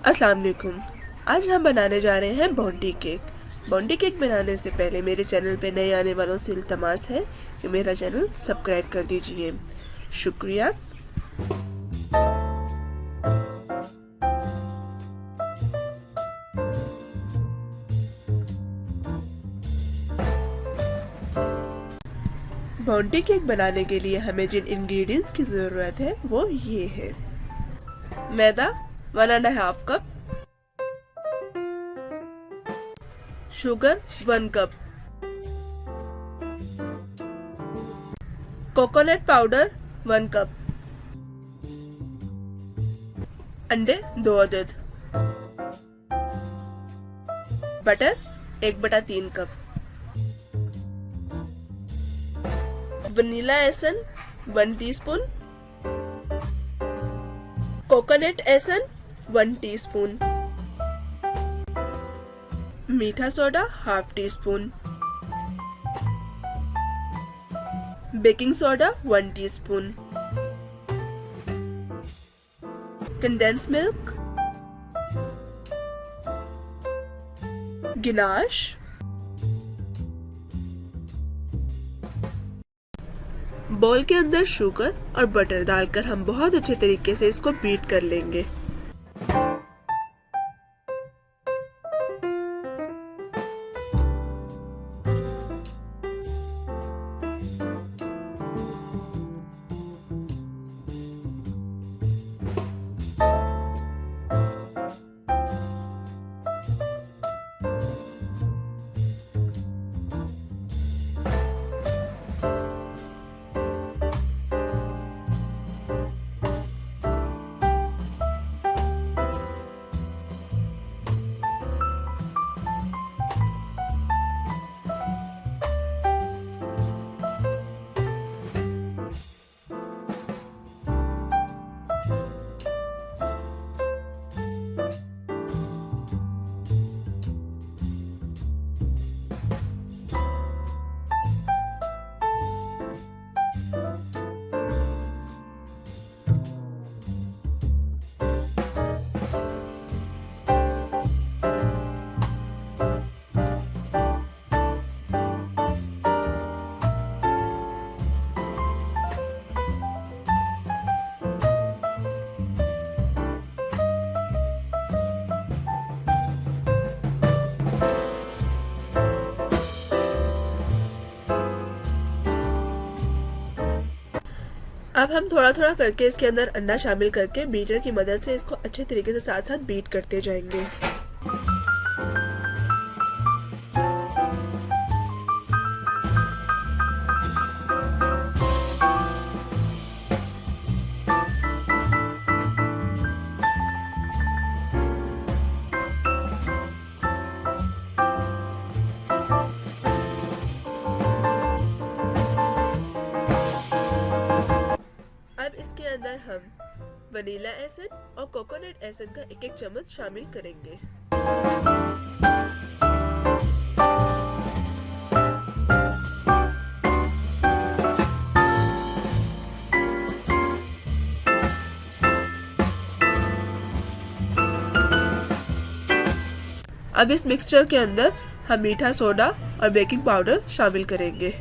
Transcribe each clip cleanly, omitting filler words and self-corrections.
अस्सलाम वालेकुम। आज हम बनाने जा रहे हैं बोंडी केक। बोंडी केक बनाने से पहले मेरे चैनल पे नए आने वालों से इल्तमास है कि मेरा चैनल सब्सक्राइब कर दीजिए। शुक्रिया। बोंडी केक बनाने के लिए हमें जिन इंग्रेडिएंट्स की ज़रूरत है वो ये है। मैदा 1.5 cup, sugar 1 cup, coconut powder 1 cup, अंडे 2 अदद, butter 1/3 cup, vanilla essence 1 teaspoon, coconut essence 1 teaspoon, मीठा soda 1/2 teaspoon, baking soda 1 teaspoon, condense milk, ganache, bowl के अंदर शुगर और बटर डालकर हम बहुत अच्छे तरीके से इसको बीट कर लेंगे। अब हम थोड़ा थोड़ा करके इसके अंदर अंडा शामिल करके बीटर की मदद से इसको अच्छे तरीके से साथ साथ बीट करते जाएंगे। इसके अंदर हम वनीला एसेंस और कोकोनट एसेंस का 1-1 चम्मच शामिल करेंगे। अब इस मिक्सचर के अंदर हम मीठा सोडा और बेकिंग पाउडर शामिल करेंगे।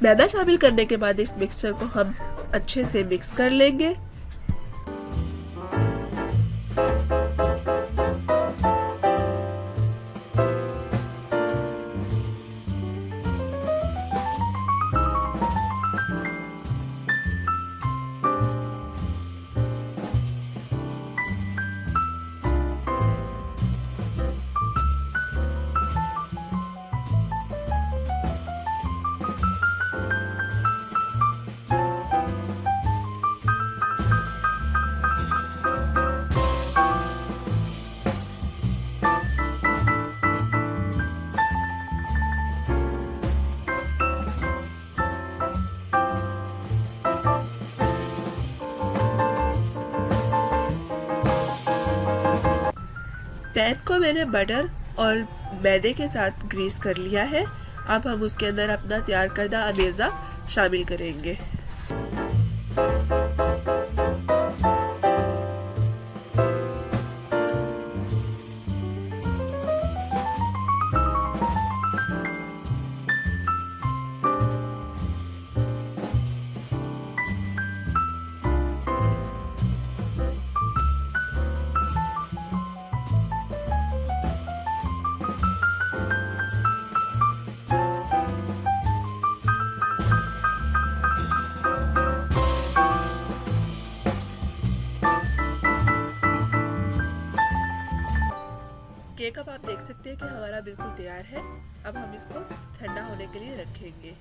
मैदा शामिल करने के बाद इस मिक्सचर को हम अच्छे से मिक्स कर लेंगे। पैन को मैंने बटर और मैदे के साथ ग्रीस कर लिया है। अब हम उसके अंदर अपना तैयार करदा अमेज़ा शामिल करेंगे। केक अब आप देख सकते हैं कि हमारा बिल्कुल तैयार है। अब हम इसको ठंडा होने के लिए रखेंगे।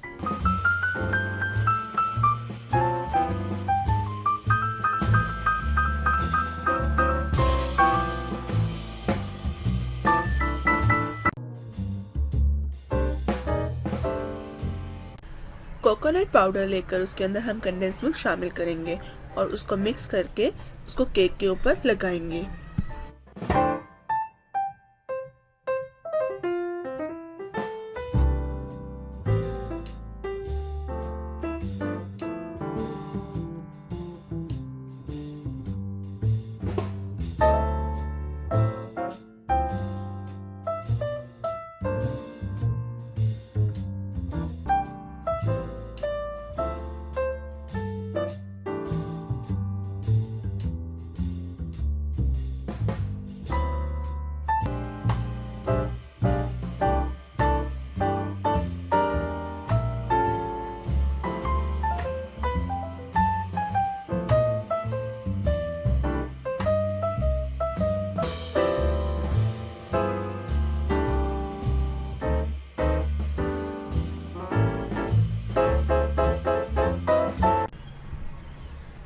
कोकोनट पाउडर लेकर उसके अंदर हम कंडेंस मिल्क शामिल करेंगे और उसको मिक्स करके उसको केक के ऊपर लगाएंगे।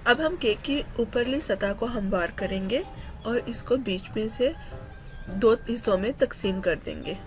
अब हम केक की ऊपरली सतह को हमवार करेंगे और इसको बीच में से 2 हिस्सों में तकसीम कर देंगे।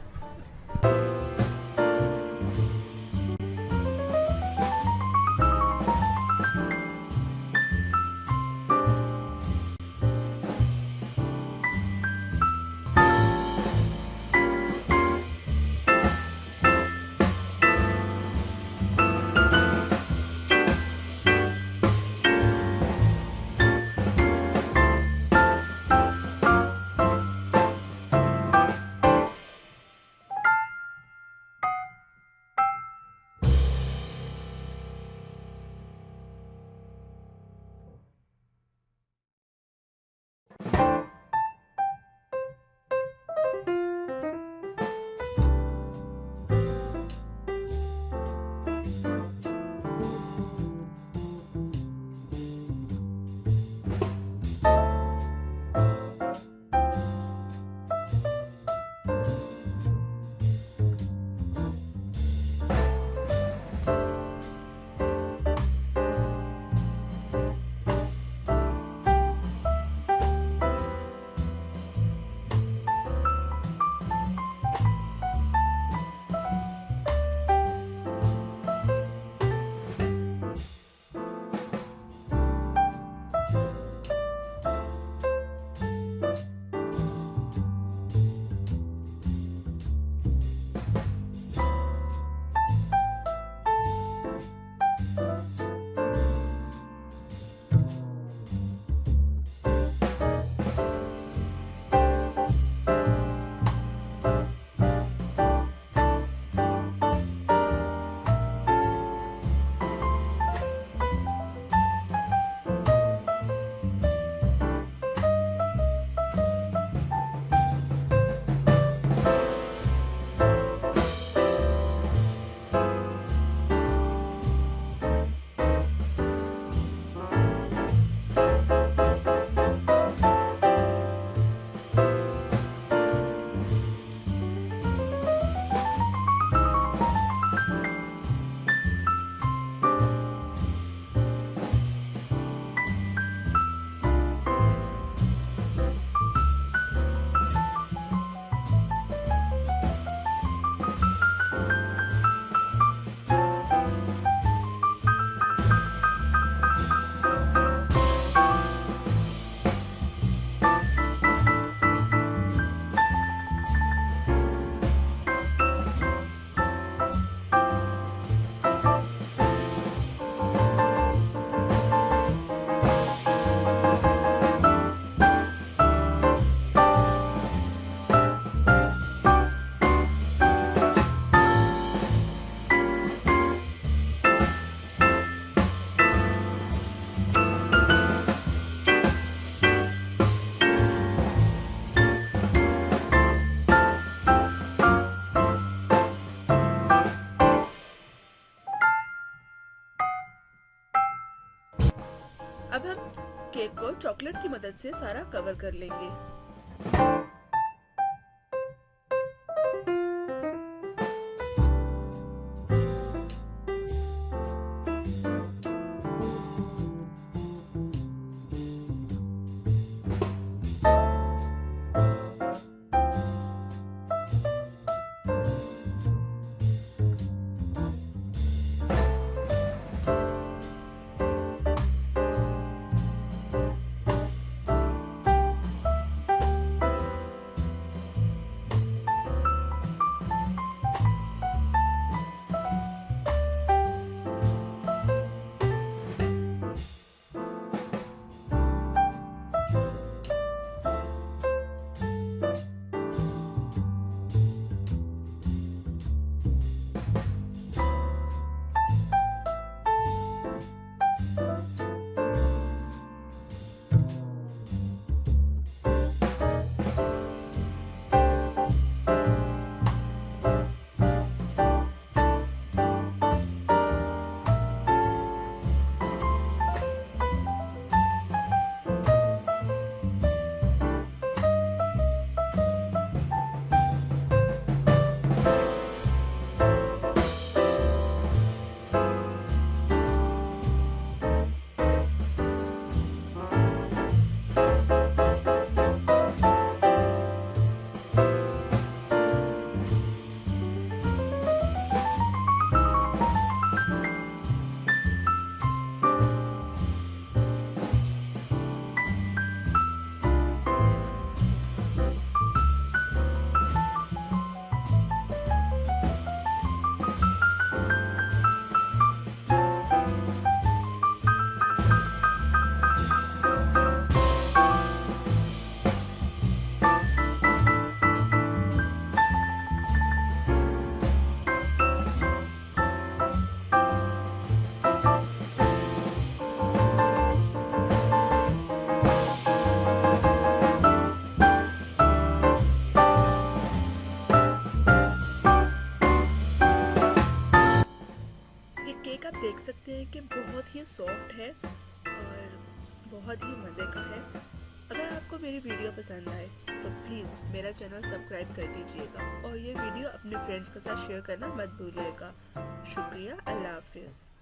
केक को चॉकलेट की मदद से सारा कवर कर लेंगे। केक आप देख सकते हैं कि बहुत ही सॉफ्ट है और बहुत ही मज़े का है। अगर आपको मेरी वीडियो पसंद आए तो प्लीज़ मेरा चैनल सब्सक्राइब कर दीजिएगा और ये वीडियो अपने फ्रेंड्स के साथ शेयर करना मत भूलिएगा। शुक्रिया, अल्लाह हाफिज़।